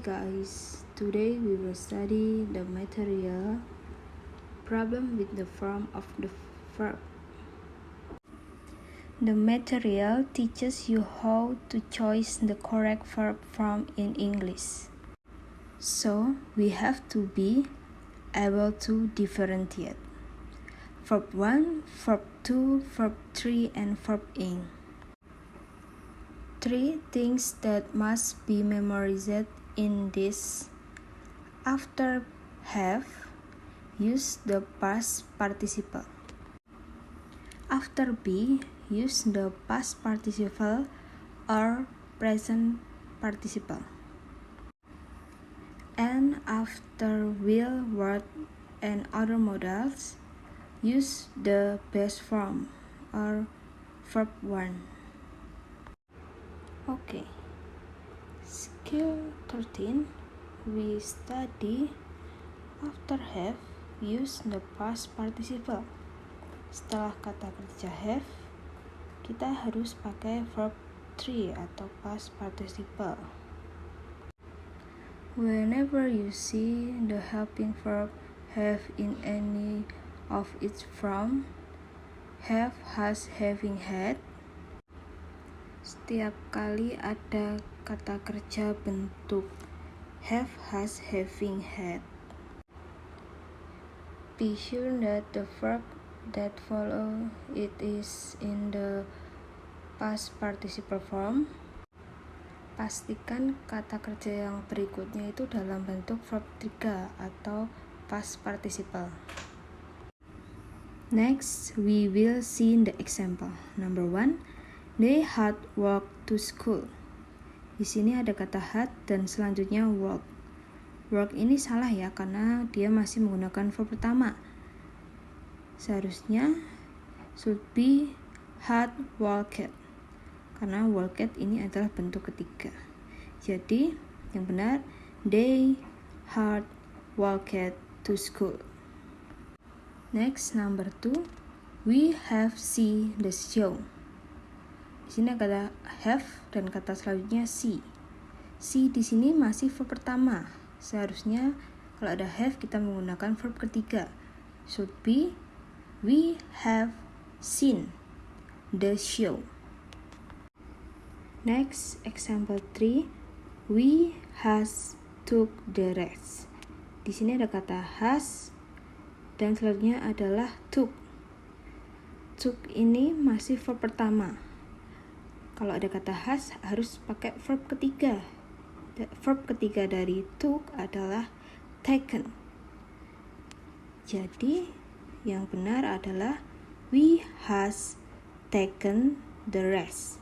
guys, today we will study the material problem with the form of the verb. The material teaches you how to choose the correct verb form in English. So we have to be able to differentiate verb 1, verb 2, verb 3, and verb ing. 3 things that must be memorized in this. After have, use the past participle. After be, use the past participle or present participle. And after will, word, and other modals, use the base form or verb 1. Okay, skill 13, we study after have, use the past participle. Setelah kata kerja have, kita harus pakai verb 3 atau past participle. Whenever you see the helping verb have in any of its form, have, has, having, had, setiap kali ada kata kerja bentuk have, has, having, had, be sure that the verb that follow it is in the past participle form. Pastikan kata kerja yang berikutnya itu dalam bentuk verb 3 atau past participle. Next, we will see the example. Number 1, they had walked to school. Di sini ada kata had dan selanjutnya walk. Walk ini salah ya, karena dia masih menggunakan verb pertama. Seharusnya should be had walked, karena walked ini adalah bentuk ketiga. Jadi yang benar, they had walked to school. Next, number 2, we have seen the show. Di sini kata have dan kata selanjutnya see. See di sini masih verb pertama. Seharusnya kalau ada have kita menggunakan verb ketiga. Should be we have seen the show. Next, example 3, we has took the rest. Di sini ada kata has dan selanjutnya adalah took. Took ini masih verb pertama. Kalau ada kata has harus pakai verb ketiga. Verb ketiga dari took adalah taken. Jadi yang benar adalah we has taken the rest.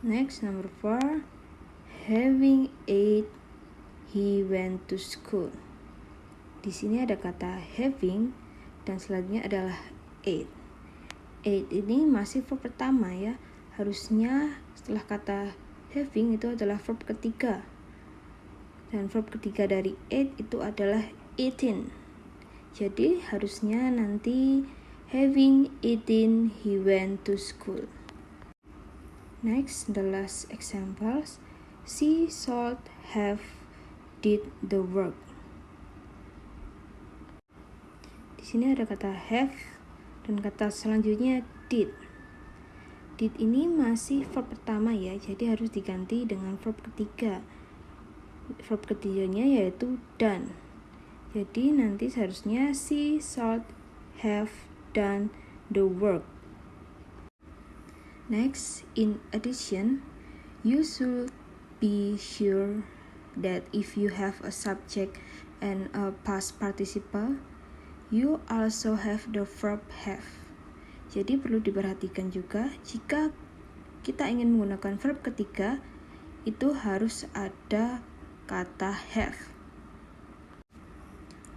Next, number 4, having ate, he went to school. Di sini ada kata having dan selanjutnya adalah ate. Ate ini masih verb pertama ya. Harusnya setelah kata having itu adalah verb ketiga. Dan verb ketiga dari ate itu adalah eaten. Jadi harusnya nanti having eaten, he went to school. Next, the last examples. She should have did the work. Di sini ada kata have dan kata selanjutnya did. Did ini masih verb pertama ya, jadi harus diganti dengan verb ketiga. Verb ketiganya yaitu done. Jadi nanti seharusnya she should have done the work. Next, in addition, you should be sure that if you have a subject and a past participle, you also have the verb have. Jadi perlu diperhatikan juga, jika kita ingin menggunakan verb ketiga, itu harus ada kata have.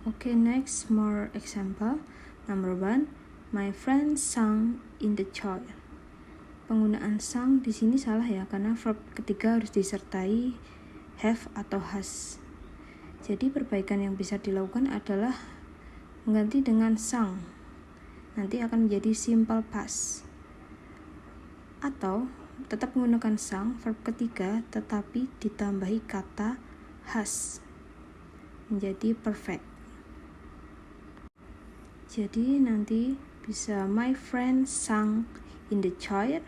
Okay, next, more example. Number 1, my friend sang in the choir. Penggunaan sang di sini salah ya, karena verb ketiga harus disertai have atau has. Jadi perbaikan yang bisa dilakukan adalah mengganti dengan sang. Nanti akan menjadi simple past. Atau tetap menggunakan sang, verb ketiga, tetapi ditambahi kata has, menjadi perfect. Jadi nanti bisa my friend sang in the chair,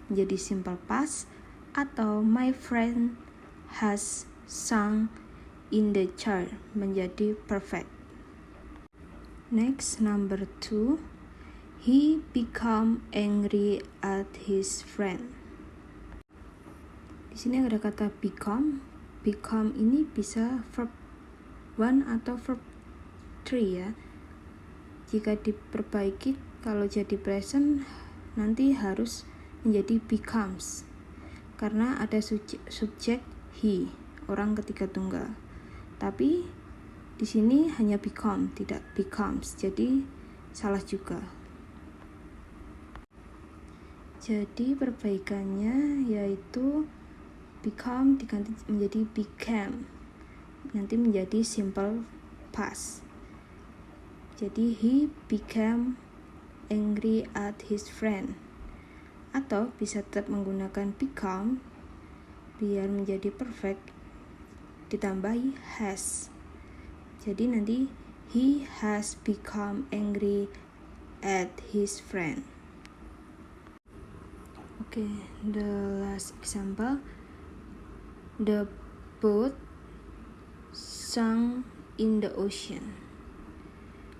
menjadi simple past, atau my friend has sung in the chair, menjadi perfect. Next, number 2, he become angry at his friend. Di sini ada kata become. Become ini bisa verb 1 atau verb 3 ya. Jika diperbaiki, kalau jadi present nanti harus menjadi becomes, karena ada subjek he, orang ketiga tunggal. Tapi di sini hanya become, tidak becomes, jadi salah juga. Jadi perbaikannya yaitu become diganti menjadi became, nanti menjadi simple past. Jadi he became angry at his friend, atau bisa tetap menggunakan become biar menjadi perfect, ditambahi has. Jadi nanti he has become angry at his friend. Okay, the last example, the boat sank in the ocean.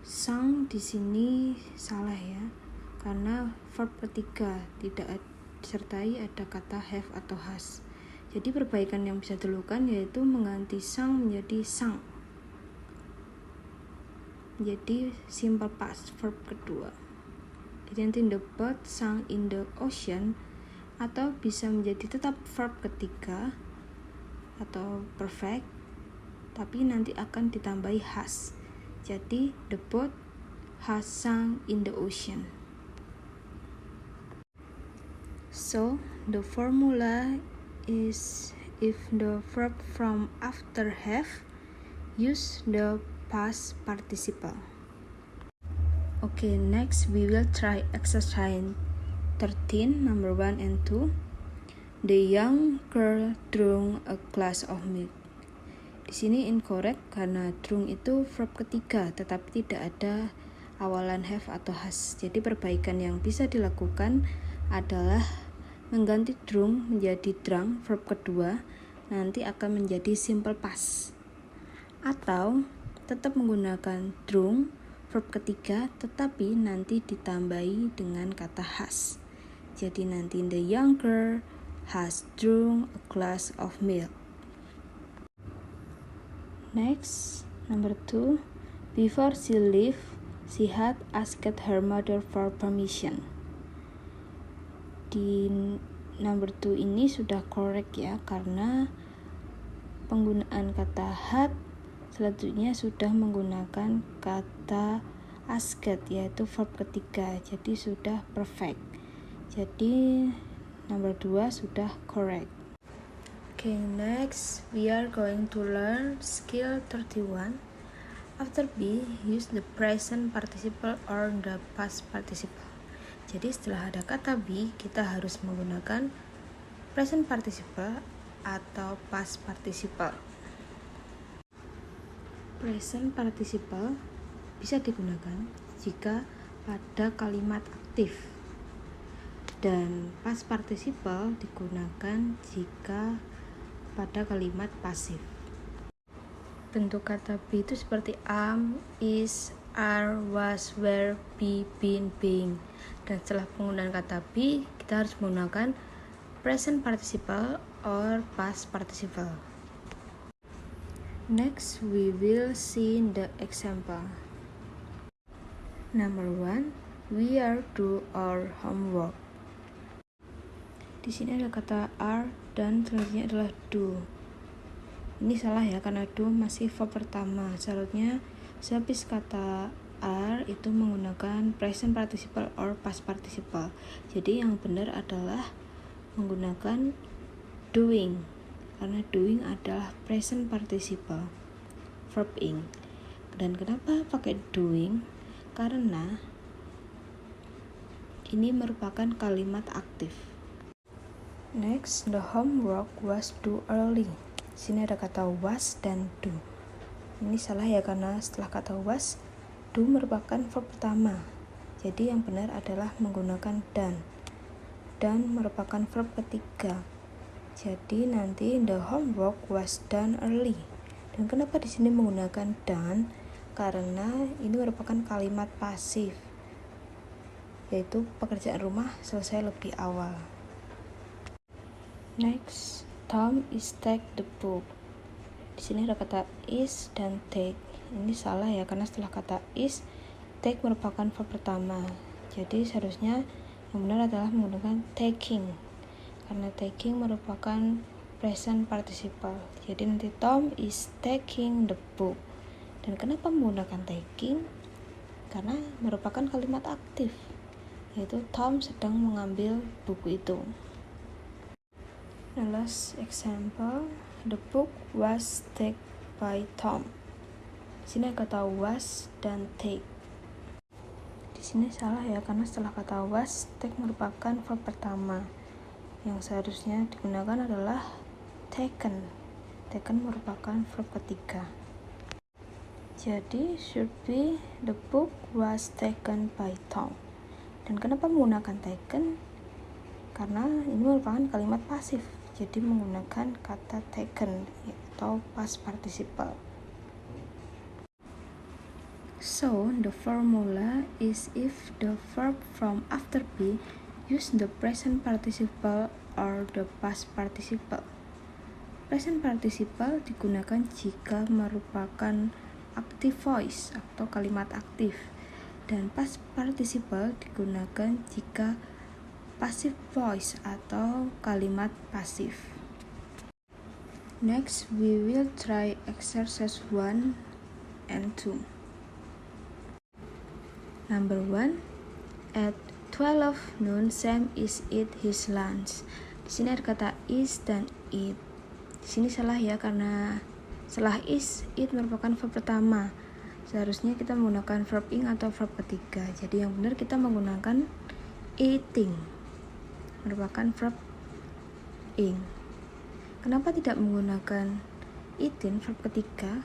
Sang di sini salah ya, karena verb ketiga tidak disertai ada kata have atau has. Jadi perbaikan yang bisa dilakukan yaitu mengganti sang menjadi sang, jadi simple past verb kedua. Jadi nanti the boat sank in the ocean, atau bisa menjadi tetap verb ketiga atau perfect, tapi nanti akan ditambahi has. Jadi the boat has sunk in the ocean. So the formula is if the verb from after have, use the past participle. Okay, next we will try exercise 13, number 1 and 2. The young girl drank a glass of milk. Di sini incorrect karena drunk itu verb ketiga tetapi tidak ada awalan have atau has. Jadi perbaikan yang bisa dilakukan adalah mengganti drunk menjadi drunk verb kedua, nanti akan menjadi simple past. Atau tetap menggunakan drunk verb ketiga tetapi nanti ditambahi dengan kata has. Jadi nanti the young girl has drunk a glass of milk. Next, number 2, before she left, she had asked her mother for permission. Di number 2 ini sudah correct ya, karena penggunaan kata had selanjutnya sudah menggunakan kata asked, yaitu verb ketiga, jadi sudah perfect. Jadi number 2 sudah correct. Okay, next we are going to learn skill 31. After be, use the present participle or the past participle. Jadi setelah ada kata be, kita harus menggunakan present participle atau past participle. Present participle bisa digunakan jika pada kalimat aktif, dan past participle digunakan jika pada kalimat pasif. Bentuk kata be itu seperti am, is, are, was, were, be, been, being. Dan setelah penggunaan kata be, kita harus menggunakan present participle or past participle. Next, we will see the example. Number 1, we are do our homework. Di sini ada kata are dan selanjutnya adalah do. Ini salah ya, karena do masih verb pertama. Seharusnya sehabis kata are itu menggunakan present participle or past participle. Jadi yang benar adalah menggunakan doing, karena doing adalah present participle verb ing. Dan kenapa pakai doing? Karena ini merupakan kalimat aktif. Next, the homework was due early. Di sini ada kata was dan do. Ini salah ya, karena setelah kata was, do merupakan verb pertama. Jadi yang benar adalah menggunakan dan. Dan merupakan verb ketiga. Jadi nanti the homework was done early. Dan kenapa di sini menggunakan done? Karena ini merupakan kalimat pasif, yaitu pekerjaan rumah selesai lebih awal. Next, Tom is take the book. Di sini ada kata is dan take. Ini salah ya, karena setelah kata is, take merupakan verb pertama. Jadi seharusnya yang benar adalah menggunakan taking, karena taking merupakan present participle. Jadi nanti Tom is taking the book. Dan kenapa menggunakan taking? Karena merupakan kalimat aktif, yaitu Tom sedang mengambil buku itu. The last example, the book was taken by Tom. Di sini kata was dan take. Di sini salah ya, karena setelah kata was, take merupakan verb pertama. Yang seharusnya digunakan adalah taken. Taken merupakan verb ketiga. Jadi should be the book was taken by Tom. Dan kenapa menggunakan taken? Karena ini merupakan kalimat pasif. Jadi menggunakan kata taken atau past participle. So, the formula is if the verb from after be use the present participle or the past participle. Present participle digunakan jika merupakan active voice atau kalimat aktif, dan past participle digunakan jika passive voice atau kalimat pasif. Next, we will try exercise 1 and 2. Number 1, at 12 noon Sam is eat his lunch. Di sini ada kata is dan eat. Di sini salah ya, karena setelah is, it merupakan verb pertama. Seharusnya kita menggunakan verb ing atau verb ketiga. Jadi yang benar kita menggunakan eating, merupakan verb ing. Kenapa tidak menggunakan eating verb ketiga?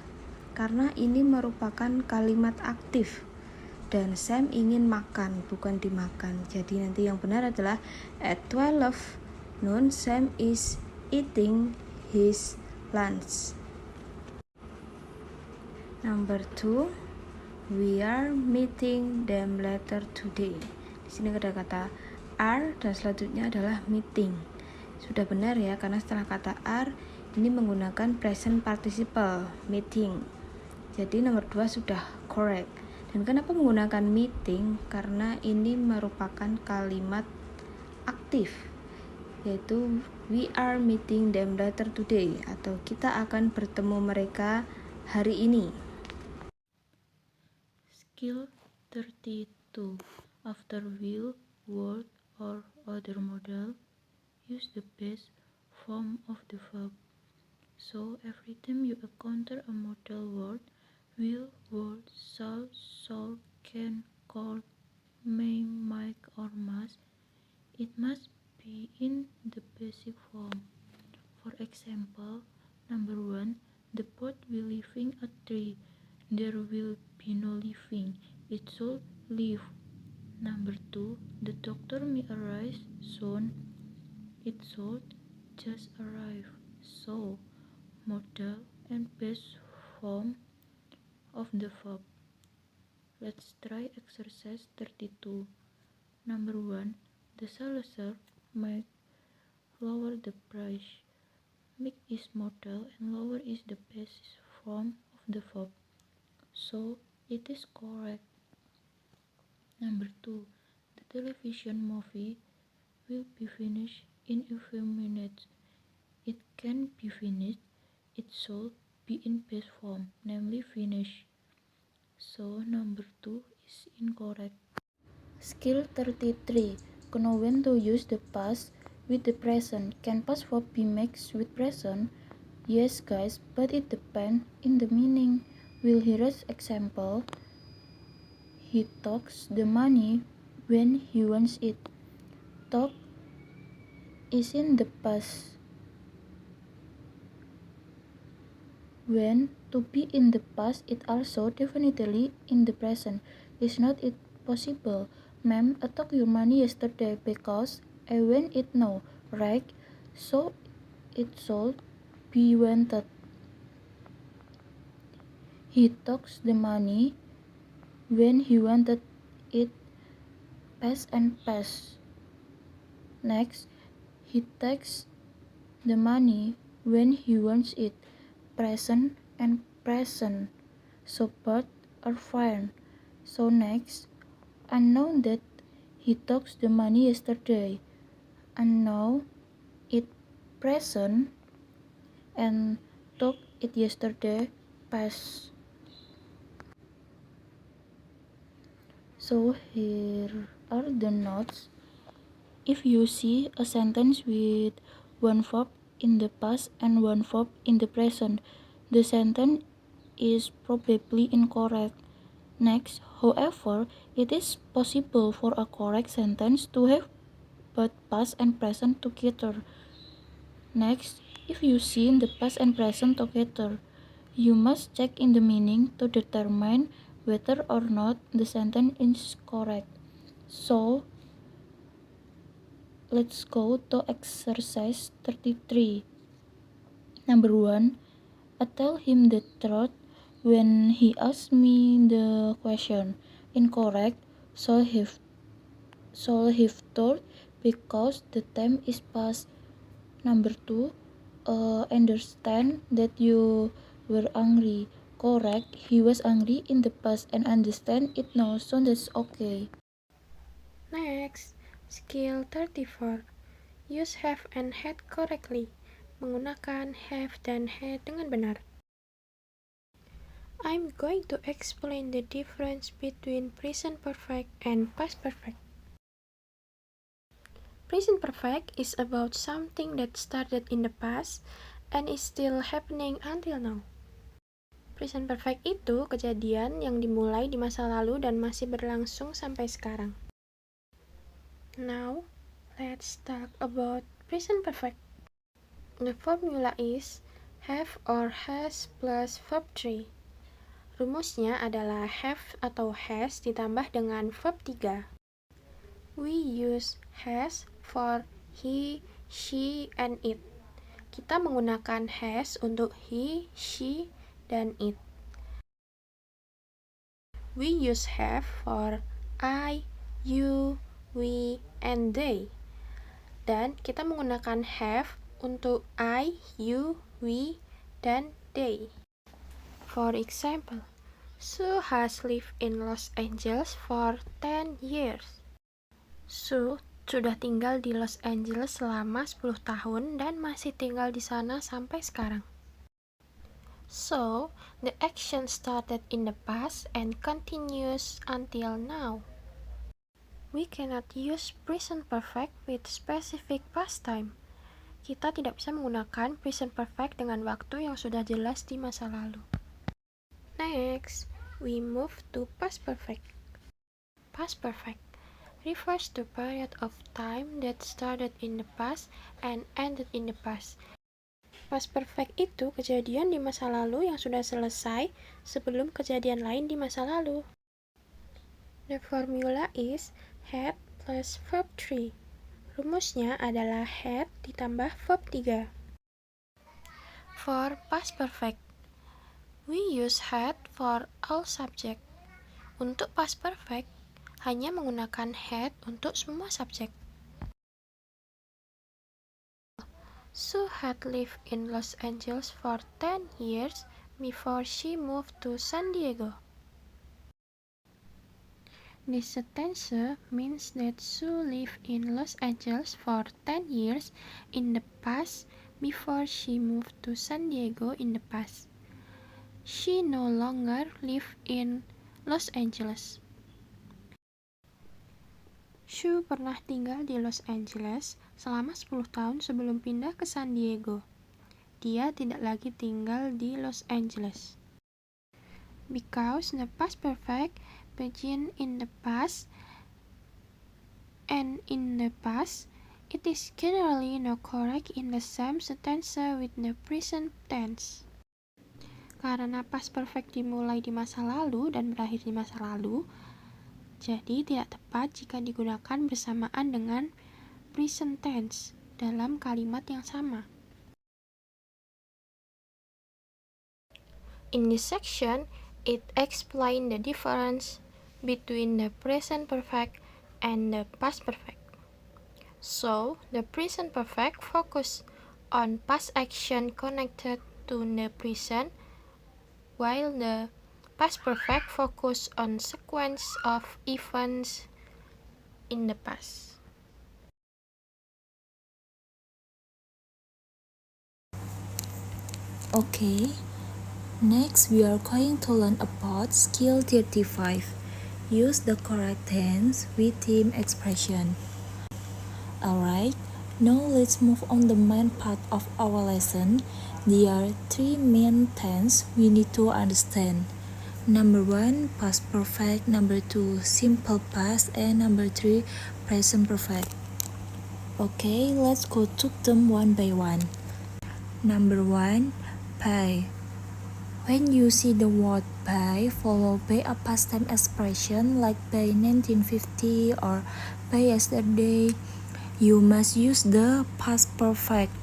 Karena ini merupakan kalimat aktif, dan Sam ingin makan, bukan dimakan. Jadi nanti yang benar adalah at 12 noon Sam is eating his lunch. Number 2, we are meeting them later today. Di sini ada kata are dan selanjutnya adalah meeting. Sudah benar ya, karena setelah kata are ini menggunakan present participle, meeting. Jadi nomor 2 sudah correct. Dan kenapa menggunakan meeting? Karena ini merupakan kalimat aktif, yaitu we are meeting them later today, atau kita akan bertemu mereka hari ini. Skill 32. After will, word, or other modal, use the base form of the verb. So every time you encounter a modal word, will, would, shall, can, could, may, might, or must, it must be in the basic form. For example, number 1, the bird will leaving a tree. There will be no leaving. It should leave. Number 2, the doctor may arrive soon. It should just arrive. So, modal and base form of the verb. Let's try exercise 32. Number 1, the seller might lower the price. Make is modal and lower is the base form of the verb. So, it is correct. Number 2, the television movie will be finished in a few minutes. It can be finished. It should be in past form, namely finish. So, number 2 is incorrect. Skill 33. Know when to use the past with the present. Can past verb be mixed with present? Yes guys, but it depends in the meaning. We'll hear an example. He talks the money when he wants it. Talk is in the past. When to be in the past it also definitely in the present. Is not it possible? Ma'am, I took your money yesterday because I went it now, right? So it should be wanted. He took the money when he wanted it past and past. Next, he takes the money when he wants it present and present. So both are fine. So next, I know that he took the money yesterday. I know it present and took it yesterday past. So here are the notes. If you see a sentence with one verb in the past and one verb in the present, the sentence is probably incorrect. Next, however, it is possible for a correct sentence to have both past and present together. Next, if you see the past and present together, you must check in the meaning to determine whether or not the sentence is correct. So, let's go to exercise 33. Number 1, I tell him the truth when he asks me the question. Incorrect, should have told because the time is past. Number 2, understand that you were angry. Correct, he was angry in the past and understand it now, so that's okay. Next, skill 34. Use have and had correctly. Menggunakan have dan had dengan benar. I'm going to explain the difference between present perfect and past perfect. Present perfect is about something that started in the past and is still happening until now. Present perfect itu kejadian yang dimulai di masa lalu dan masih berlangsung sampai sekarang. Now, let's talk about present perfect. The formula is have or has plus verb 3. Rumusnya adalah have atau has ditambah dengan verb 3. We use has for he, she, and it. Kita menggunakan has untuk he, she, dan it. We use have for I, you, we, and they. Dan kita menggunakan have untuk I, you, we, dan they. For example, Sue has lived in Los Angeles for 10 years. Sue sudah tinggal di Los Angeles selama 10 tahun dan masih tinggal di sana sampai sekarang. So, the action started in the past and continues until now. We cannot use present perfect with specific past time. Kita tidak bisa menggunakan present perfect dengan waktu yang sudah jelas di masa lalu. Next, we move to past perfect. Past perfect refers to period of time that started in the past and ended in the past. Past perfect itu kejadian di masa lalu yang sudah selesai sebelum kejadian lain di masa lalu. The formula is had plus verb 3. Rumusnya adalah had ditambah verb 3. For past perfect, we use had for all subject. Untuk past perfect, hanya menggunakan had untuk semua subjek. Sue had lived in Los Angeles for 10 years before she moved to San Diego. This sentence means that Sue lived in Los Angeles for 10 years in the past before she moved to San Diego in the past. She no longer lives in Los Angeles. Sue pernah tinggal di Los Angeles selama 10 tahun sebelum pindah ke San Diego. Dia tidak lagi tinggal di Los Angeles. Because the past perfect begins in the past and in the past It is generally not correct in the same sentence with the present tense. Karena past perfect dimulai di masa lalu dan berakhir di masa lalu, jadi tidak tepat jika digunakan bersamaan dengan present tense dalam kalimat yang sama. In this section, it explains the difference between the present perfect and the past perfect. So, the present perfect focus on past action connected to the present, while the past perfect focus on sequence of events in the past. Okay, next we are going to learn about skill 35. Use the correct tense with team expression. Alright, now let's move on the main part of our lesson. There are 3 main tense we need to understand. Number 1, past perfect. Number 2, simple past. And number 3, present perfect. Okay, let's go to them one by one. Number 1, pay. When you see the word pay followed by a past time expression like pay 1950 or pay yesterday, you must use the past perfect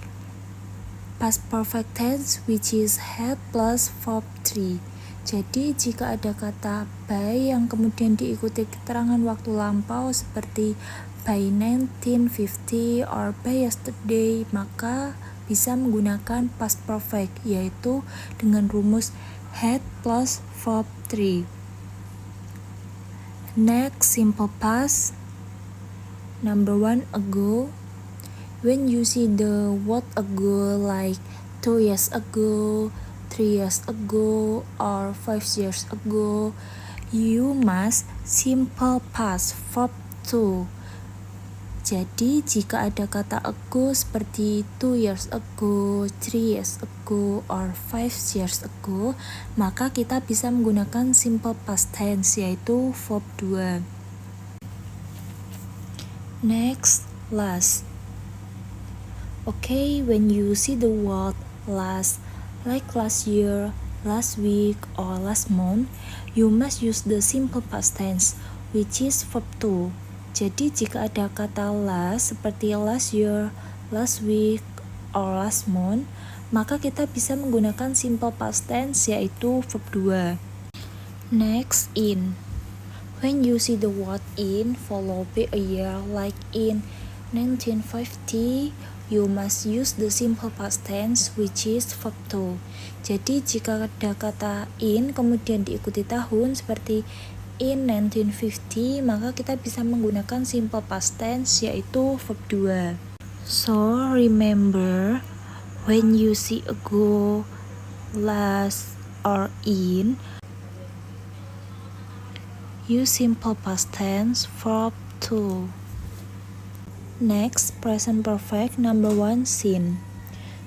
tense, which is had plus verb 3. Jadi jika ada kata by yang kemudian diikuti keterangan waktu lampau seperti by 1950 or by yesterday, maka bisa menggunakan past perfect, yaitu dengan rumus had plus verb 3. Next, simple past. Number 1, ago. When you see the word ago like 2 years ago, 3 years ago, or 5 years ago, you must simple past verb 2. Jadi jika ada kata ago seperti 2 years ago, 3 years ago, or 5 years ago, maka kita bisa menggunakan simple past tense, yaitu verb 2. Next, last. Okay, when you see the word last, like last year, last week, or last month, you must use the simple past tense, which is verb 2. Jadi jika ada kata last seperti last year, last week, or last month, maka kita bisa menggunakan simple past tense, yaitu verb 2. Next, in. When you see the word in followed by a year like in 1950, you must use the simple past tense, which is verb 2. Jadi jika ada kata in kemudian diikuti tahun seperti in 1950, maka kita bisa menggunakan simple past tense, yaitu verb 2. So remember, when you see ago, last, or in, use simple past tense verb 2. Next, present perfect. Number 1, seen.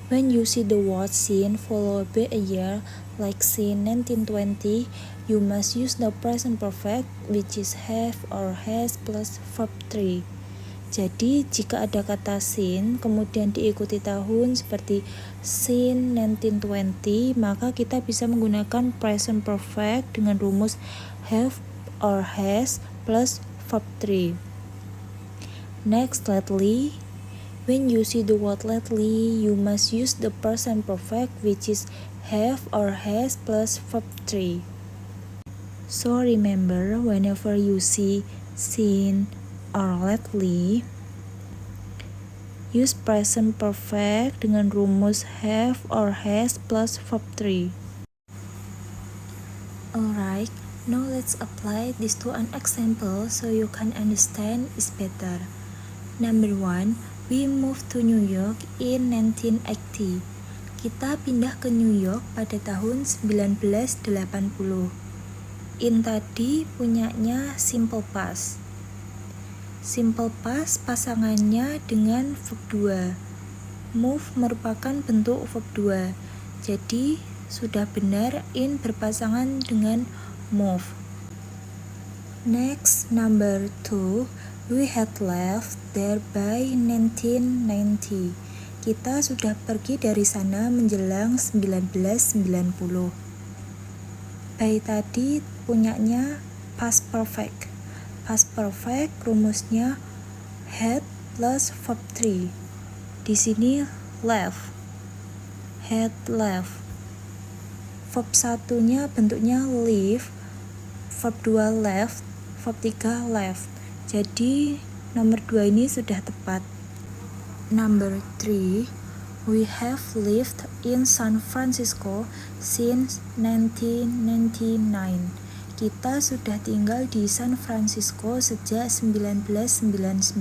When you see the word seen followed by a year like seen 1920, you must use the present perfect, which is have or has plus verb 3. Jadi jika ada kata seen kemudian diikuti tahun seperti seen 1920, maka kita bisa menggunakan present perfect dengan rumus have or has plus verb 3. Next, lately. When you see the word lately, you must use the present perfect, which is have or has plus verb 3. So remember, whenever you see seen or lately, use present perfect dengan rumus have or has plus verb 3. Alright, now let's apply this to an example so you can understand it better. Number 1, we moved to New York in 1980. Kita pindah ke New York pada tahun 1980. In tadi punyanya simple past. Simple past pasangannya dengan verb 2. Move merupakan bentuk verb 2. Jadi sudah benar in berpasangan dengan move. Next, number 2. We had left there by 1990. Kita sudah pergi dari sana menjelang 1990. By tadi punyanya past perfect. Past perfect rumusnya had plus verb 3. Di sini left. Had left. Verb 1-nya bentuknya leave. Verb 2 left. Verb 3 left. Jadi nomor 2 ini sudah tepat. Number 3, we have lived in San Francisco since 1999. Kita sudah tinggal di San Francisco sejak 1999.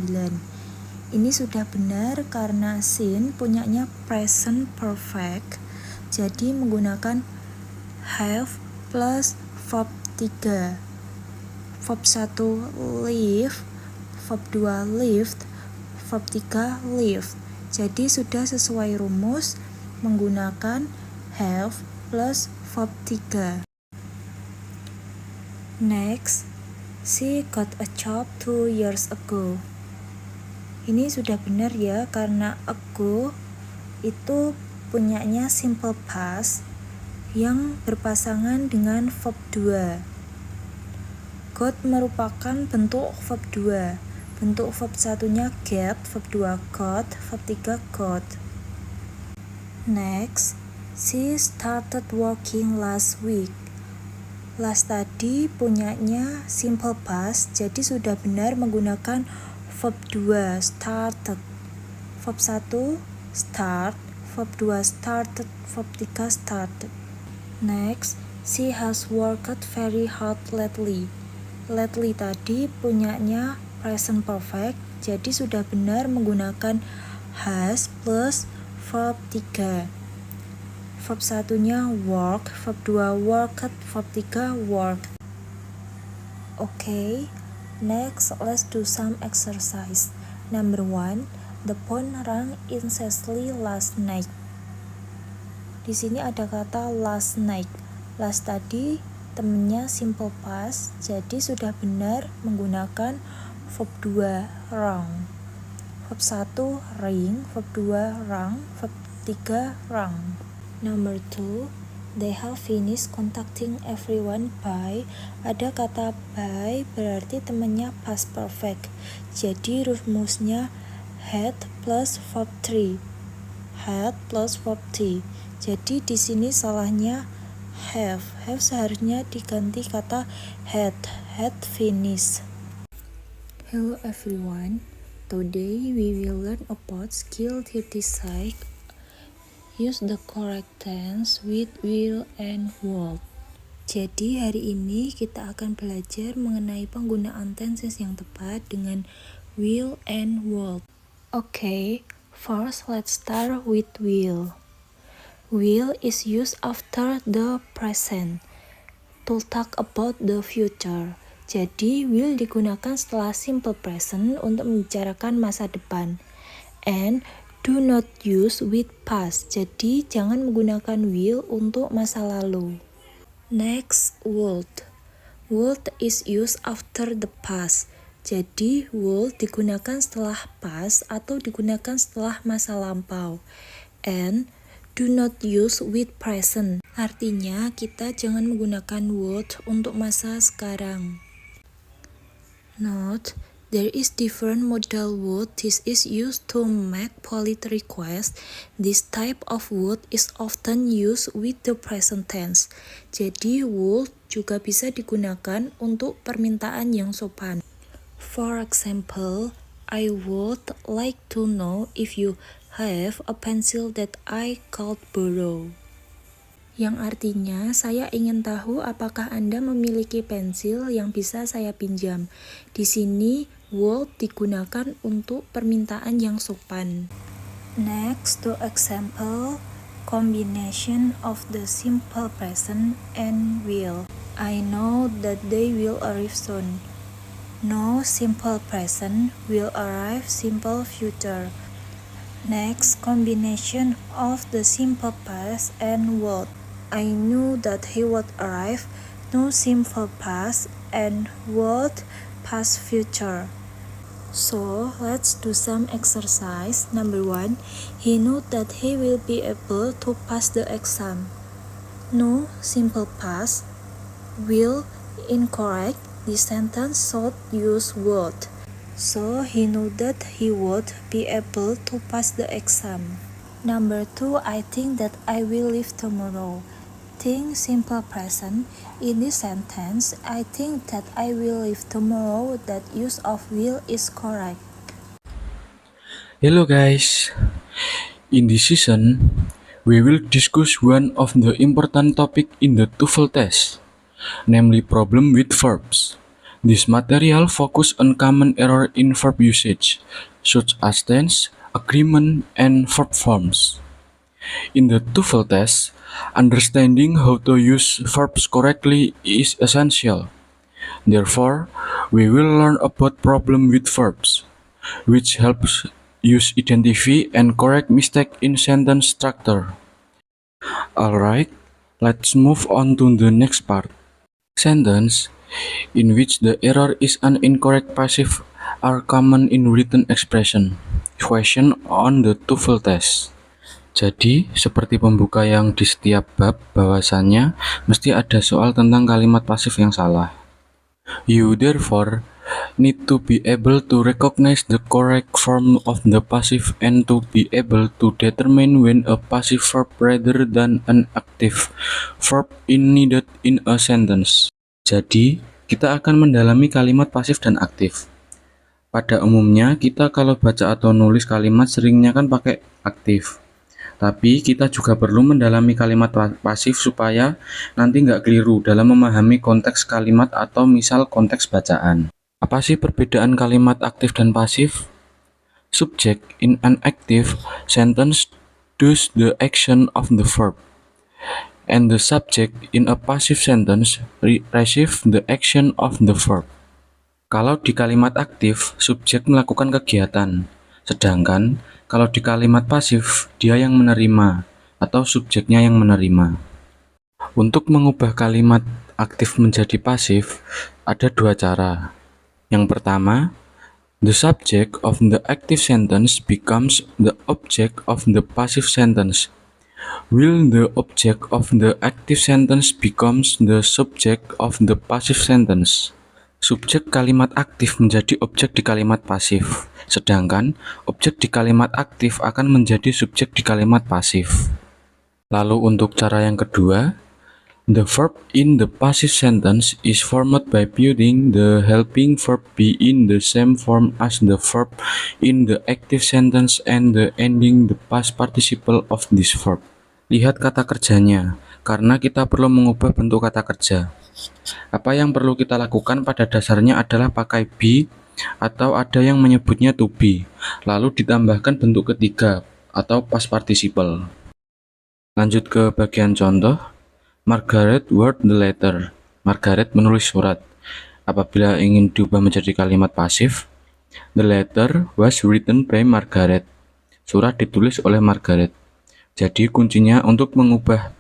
Ini sudah benar karena since punyanya present perfect. Jadi menggunakan have plus verb 3. Verb 1 live, verb 2 lived, verb 3 lived. Jadi sudah sesuai rumus menggunakan have plus verb 3. Next, she got a job 2 years ago. Ini sudah benar ya, karena ago itu punyanya simple past yang berpasangan dengan verb 2. Got merupakan bentuk verb 2. Bentuk verb 1-nya get, verb 2 got, verb 3 got. Next, she started working last week. Last tadi punyanya simple past, jadi sudah benar menggunakan verb 2 started. Verb 1 start, verb 2 started, verb 3 started. Next, she has worked very hard lately. Lately tadi punyanya present perfect, jadi sudah benar menggunakan has plus verb 3. Verb 1-nya work, verb 2 worked, verb 3 worked. Okay, next let's do some exercise. Number 1, the phone rang incessantly last night. Di sini ada kata last night. Last tadi temennya simple past, jadi sudah benar menggunakan verb 2 rang. Verb 1 ring, verb 2 rang, verb 3 rang. Number 2, they have finished contacting everyone by. Ada kata by berarti temennya past perfect. Jadi rumusnya had plus verb 3. Had plus verb 3. Jadi di sini salahnya have seharusnya diganti kata had finished. Hello everyone, today we will learn about skill 36. Use the correct tense with will and would. Jadi hari ini kita akan belajar mengenai penggunaan tenses yang tepat dengan will and would. Okay, first let's start with will. Will is used after the present to talk about the future. Jadi, will digunakan setelah simple present untuk membicarakan masa depan. And do not use with past. Jadi, jangan menggunakan will untuk masa lalu. Next, would. Would is used after the past. Jadi, would digunakan setelah past atau digunakan setelah masa lampau. And do not use with present. Artinya, kita jangan menggunakan would untuk masa sekarang. Note, there is different modal would. This is used to make polite request. This type of would is often used with the present tense. Jadi, would juga bisa digunakan untuk permintaan yang sopan. For example, I would like to know if you have a pencil that I could borrow. Yang artinya, saya ingin tahu apakah Anda memiliki pensil yang bisa saya pinjam. Di sini, would digunakan untuk permintaan yang sopan. Next, to example, combination of the simple present and will. I know that they will arrive soon. No, simple present, will arrive, simple future. Next, combination of the simple past and would. I knew that he would arrive, no simple past and would past future. So, let's do some exercise. Number 1, he knew that he will be able to pass the exam. No, simple past. Will, incorrect. This sentence should use would. So, he knew that he would be able to pass the exam. Number 2, I think that I will leave tomorrow. Think, simple present. In this sentence, I think that I will leave tomorrow. That use of will is correct. Hello guys, in this season, we will discuss one of the important topic in the TOEFL test, namely problem with verbs. This material focus on common error in verb usage, such as tense, agreement, and verb forms. In the TOEFL test, understanding how to use verbs correctly is essential. Therefore, we will learn about problem with verbs, which helps use identify and correct mistake in sentence structure. Alright, let's move on to the next part. Sentence in which the error is an incorrect passive are common in written expression. Question on the TOEFL test. Jadi, seperti pembuka yang di setiap bab, bahwasannya mesti ada soal tentang kalimat pasif yang salah. You therefore need to be able to recognize the correct form of the passive and to be able to determine when a passive verb rather than an active verb is needed in a sentence. Jadi, kita akan mendalami kalimat pasif dan aktif. Pada umumnya, kita kalau baca atau nulis kalimat seringnya kan pakai aktif. Tapi kita juga perlu mendalami kalimat pasif supaya nanti nggak keliru dalam memahami konteks kalimat atau misal konteks bacaan. Apa sih perbedaan kalimat aktif dan pasif? Subject in an active sentence does the action of the verb, and the subject in a passive sentence receives the action of the verb. Kalau di kalimat aktif, subjek melakukan kegiatan, sedangkan kalau di kalimat pasif, dia yang menerima atau subjeknya yang menerima. Untuk mengubah kalimat aktif menjadi pasif, ada dua cara. Yang pertama, the subject of the active sentence becomes the object of the passive sentence, while the object of the active sentence becomes the subject of the passive sentence. Subjek kalimat aktif menjadi objek di kalimat pasif, sedangkan objek di kalimat aktif akan menjadi subjek di kalimat pasif. Lalu untuk cara yang kedua, the verb in the passive sentence is formed by putting the helping verb be in the same form as the verb in the active sentence and the ending the past participle of this verb. Lihat kata kerjanya, karena kita perlu mengubah bentuk kata kerja. Apa yang perlu kita lakukan pada dasarnya adalah pakai be atau ada yang menyebutnya to be, lalu ditambahkan bentuk ketiga atau past participle. Lanjut ke bagian contoh. Margaret wrote the letter. Margaret menulis surat. Apabila ingin diubah menjadi kalimat pasif, the letter was written by Margaret. Surat ditulis oleh Margaret. Jadi kuncinya untuk mengubah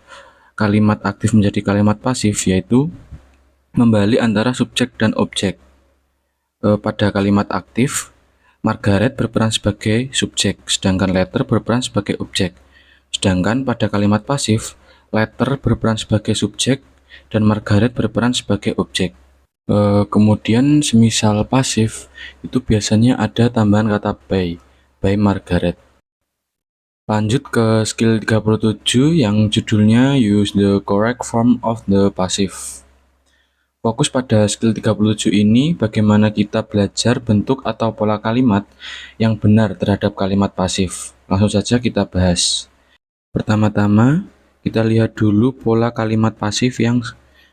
kalimat aktif menjadi kalimat pasif yaitu membalik antara subjek dan objek. Pada kalimat aktif, Margaret berperan sebagai subjek, sedangkan letter berperan sebagai objek. Sedangkan pada kalimat pasif, letter berperan sebagai subjek dan Margaret berperan sebagai objek. Kemudian semisal pasif itu biasanya ada tambahan kata by Margaret. Lanjut ke skill 37 yang judulnya use the correct form of the passive. Fokus pada skill 37 ini bagaimana kita belajar bentuk atau pola kalimat yang benar terhadap kalimat pasif. Langsung saja kita bahas. Pertama-tama, kita lihat dulu pola kalimat pasif yang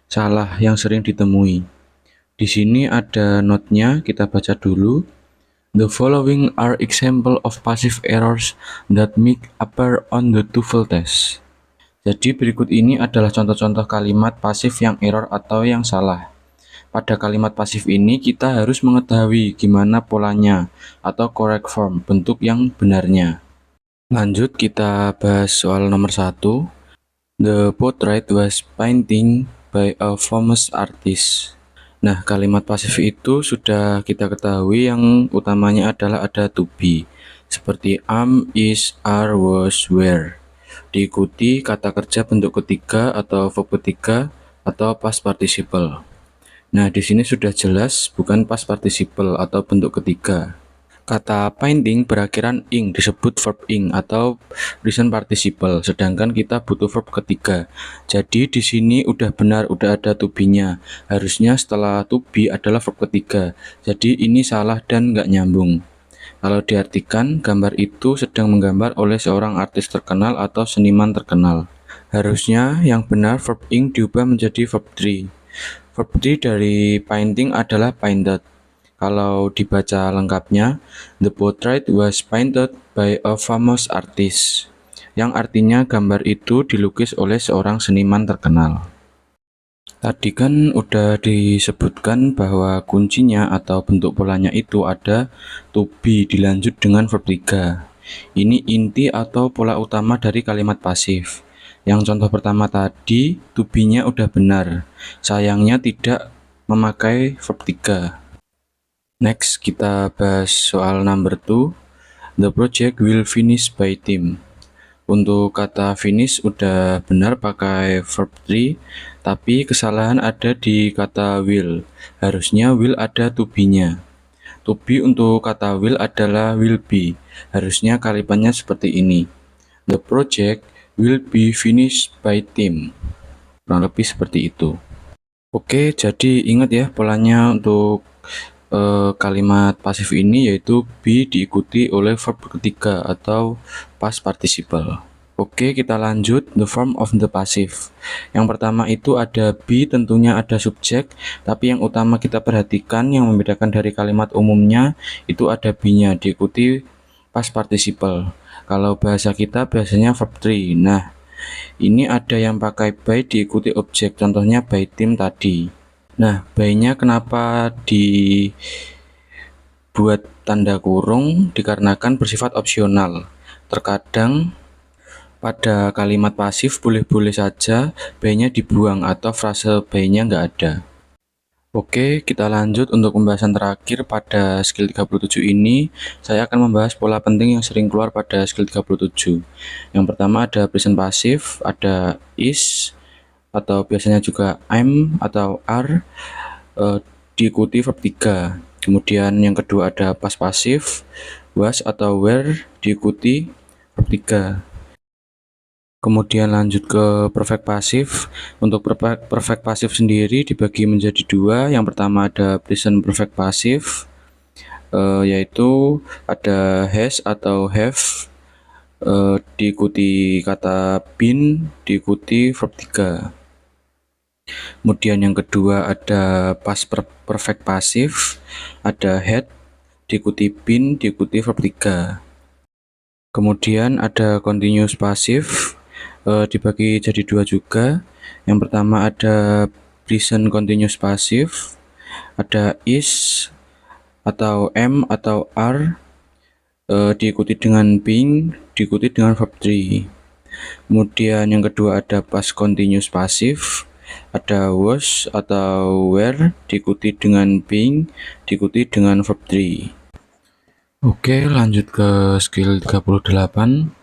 salah yang sering ditemui. Di sini ada note-nya, kita baca dulu. The following are example of passive errors that may appear on the TOEFL test. Jadi berikut ini adalah contoh-contoh kalimat pasif yang error atau yang salah. Pada kalimat pasif ini kita harus mengetahui gimana polanya atau correct form, bentuk yang benarnya. Lanjut kita bahas soal nomor 1. The portrait was painting by a famous artist. Nah, kalimat pasif itu sudah kita ketahui yang utamanya adalah ada to be, seperti am, is, are, was, were. Diikuti kata kerja bentuk ketiga atau verb ketiga atau past participle. Nah, di sini sudah jelas bukan past participle atau bentuk ketiga. Kata painting berakhiran ing disebut verb ing atau present participle, sedangkan kita butuh verb ketiga. Jadi di sini udah benar, udah ada to be-nya. Harusnya setelah to be adalah verb ketiga. Jadi ini salah dan nggak nyambung. Kalau diartikan, gambar itu sedang menggambar oleh seorang artis terkenal atau seniman terkenal. Harusnya yang benar verb ing diubah menjadi verb 3. Verb 3 dari painting adalah painted. Kalau dibaca lengkapnya, the portrait was painted by a famous artist, yang artinya gambar itu dilukis oleh seorang seniman terkenal. Tadi kan udah disebutkan bahwa kuncinya atau bentuk polanya itu ada to be dilanjut dengan verb 3. Ini inti atau pola utama dari kalimat pasif. Yang contoh pertama tadi, to be-nya udah benar. Sayangnya tidak memakai verb 3. Next, kita bahas soal number 2. The project will finish by team. Untuk kata finish udah benar pakai verb 3, tapi kesalahan ada di kata will. Harusnya will ada to be-nya. To be untuk kata will adalah will be. Harusnya kalimatnya seperti ini. The project will be finished by team. Kurang lebih seperti itu. Oke, jadi ingat ya polanya untuk kalimat pasif ini, yaitu be diikuti oleh verb ketiga atau past participle. Oke, kita lanjut the form of the passive. Yang pertama itu ada be, tentunya ada subjek, tapi yang utama kita perhatikan yang membedakan dari kalimat umumnya itu ada be-nya diikuti past participle. Kalau bahasa kita biasanya verb 3. Nah, ini ada yang pakai by diikuti objek, contohnya by team tadi. Nah, by-nya kenapa dibuat tanda kurung? Dikarenakan bersifat opsional. Terkadang pada kalimat pasif boleh-boleh saja by-nya dibuang atau frase by-nya nggak ada. Oke, kita lanjut untuk pembahasan terakhir pada skill 37 ini. Saya akan membahas pola penting yang sering keluar pada skill 37. Yang pertama ada present passive, ada is, atau biasanya juga I'm atau are, diikuti verb 3. Kemudian yang kedua ada past passive, was atau were, diikuti verb 3. Kemudian lanjut ke perfect passive. Untuk perfect passive sendiri dibagi menjadi dua. Yang pertama ada present perfect passive, yaitu ada has atau have, diikuti kata been, diikuti verb 3. Kemudian yang kedua ada past perfect passive, ada had, diikuti been, diikuti verb 3. Kemudian ada continuous passive, dibagi jadi dua juga. Yang pertama ada present continuous passive, ada is atau am atau are, diikuti dengan being, diikuti dengan verb 3. Kemudian yang kedua ada past continuous passive, ada was atau were, diikuti dengan being, diikuti dengan verb 3. Oke, lanjut ke skill 38.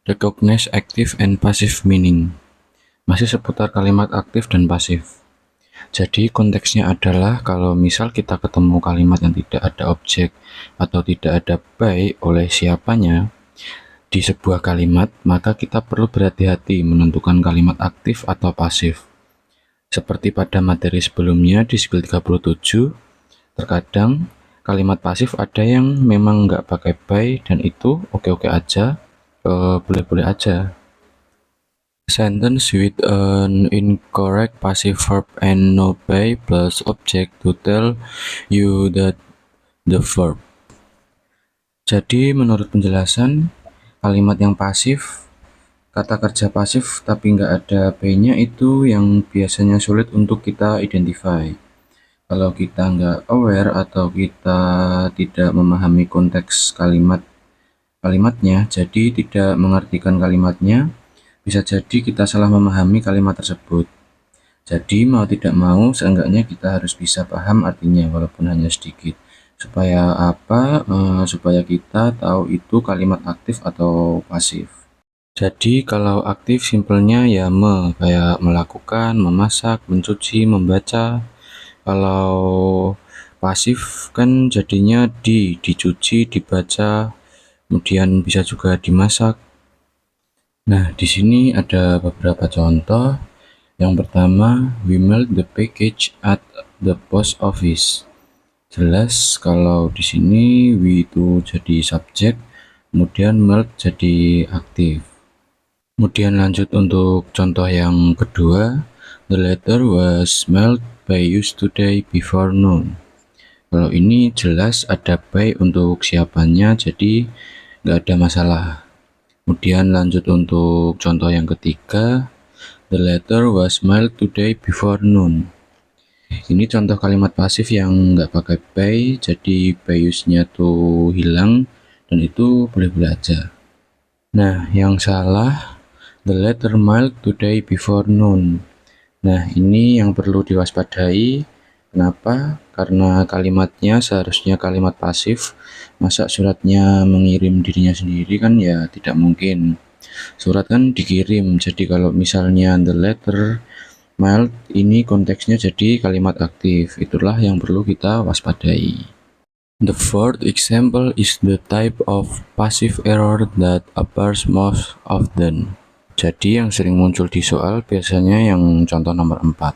Recognize active and passive meaning. Masih seputar kalimat aktif dan pasif. Jadi konteksnya adalah kalau misal kita ketemu kalimat yang tidak ada objek atau tidak ada by oleh siapanya di sebuah kalimat, maka kita perlu berhati-hati menentukan kalimat aktif atau pasif. Seperti pada materi sebelumnya di skill 37, terkadang kalimat pasif ada yang memang nggak pakai by dan itu oke-oke aja, boleh-boleh aja. Sentence with an incorrect passive verb and no by plus object to tell you that the verb. Jadi menurut penjelasan, kalimat yang pasif, kata kerja pasif tapi nggak ada by-nya itu yang biasanya sulit untuk kita identify. Kalau kita nggak aware atau kita tidak memahami konteks kalimatnya, jadi tidak mengartikan kalimatnya, bisa jadi kita salah memahami kalimat tersebut. Jadi mau tidak mau seenggaknya kita harus bisa paham artinya walaupun hanya sedikit. Supaya apa? Supaya kita tahu itu kalimat aktif atau pasif. Jadi kalau aktif simpelnya ya kayak melakukan, memasak, mencuci, membaca. Kalau pasif kan jadinya dicuci, dibaca, kemudian bisa juga dimasak. Nah, di sini ada beberapa contoh. Yang pertama, we mailed the package at the post office. Jelas kalau di sini we itu jadi subjek, kemudian mailed jadi aktif. Kemudian lanjut untuk contoh yang kedua, the letter was mailed by you today before noon. Kalau ini jelas ada by untuk siapanya, jadi nggak ada masalah. Kemudian lanjut untuk contoh yang ketiga, the letter was mailed today before noon. Ini contoh kalimat pasif yang nggak pakai by, jadi by use-nya tuh hilang, dan itu boleh-boleh aja. Nah, yang salah, the letter mailed today before noon. Nah, ini yang perlu diwaspadai. Kenapa? Karena kalimatnya seharusnya kalimat pasif. Masa suratnya mengirim dirinya sendiri kan ya tidak mungkin. Surat kan dikirim, jadi kalau misalnya the letter mailed ini konteksnya jadi kalimat aktif. Itulah yang perlu kita waspadai. The fourth example is the type of passive error that appears most often. Jadi yang sering muncul di soal biasanya yang contoh nomor 4.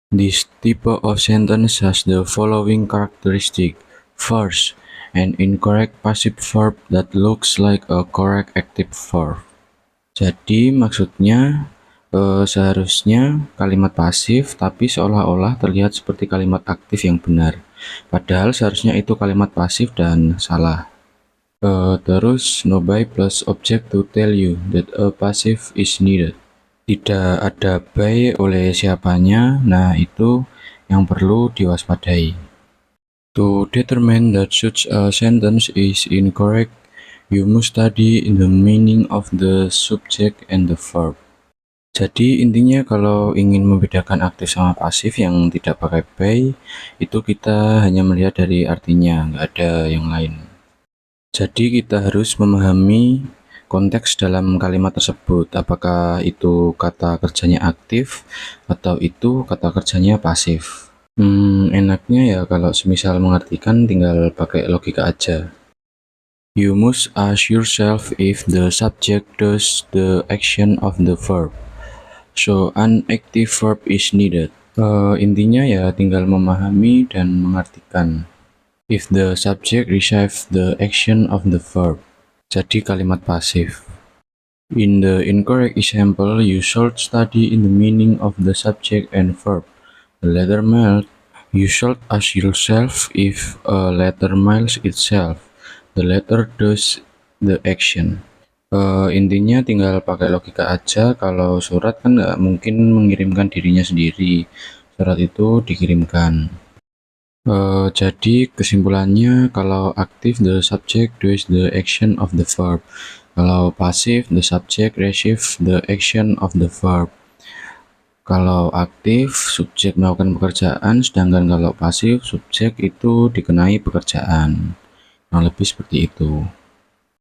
This type of sentence has the following characteristic. First, an incorrect passive verb that looks like a correct active verb. Jadi maksudnya seharusnya kalimat pasif tapi seolah-olah terlihat seperti kalimat aktif yang benar. Padahal seharusnya itu kalimat pasif dan salah. Terus no by plus object to tell you that a passive is needed. Tidak ada by oleh siapanya, nah itu yang perlu diwaspadai. To determine that such a sentence is incorrect, you must study the meaning of the subject and the verb. Jadi intinya kalau ingin membedakan aktif sama pasif yang tidak pakai by, itu kita hanya melihat dari artinya, nggak ada yang lain. Jadi kita harus memahami konteks dalam kalimat tersebut, apakah itu kata kerjanya aktif atau itu kata kerjanya pasif. Enaknya ya kalau semisal mengartikan tinggal pakai logika aja. You must ask yourself if the subject does the action of the verb, so an active verb is needed. Intinya ya tinggal memahami dan mengartikan. If the subject receives the action of the verb, jadi kalimat pasif. In the incorrect example, you should study in the meaning of the subject and verb. The letter mailed, you should ask yourself if a letter mails itself. The letter does the action. Intinya tinggal pakai logika aja. Kalau surat kan nggak mungkin mengirimkan dirinya sendiri. Surat itu dikirimkan. Jadi kesimpulannya kalau aktif the subject does the action of the verb. Kalau pasif the subject receives the action of the verb. Kalau aktif subjek melakukan pekerjaan, sedangkan kalau pasif subjek itu dikenai pekerjaan. Nah, lebih seperti itu.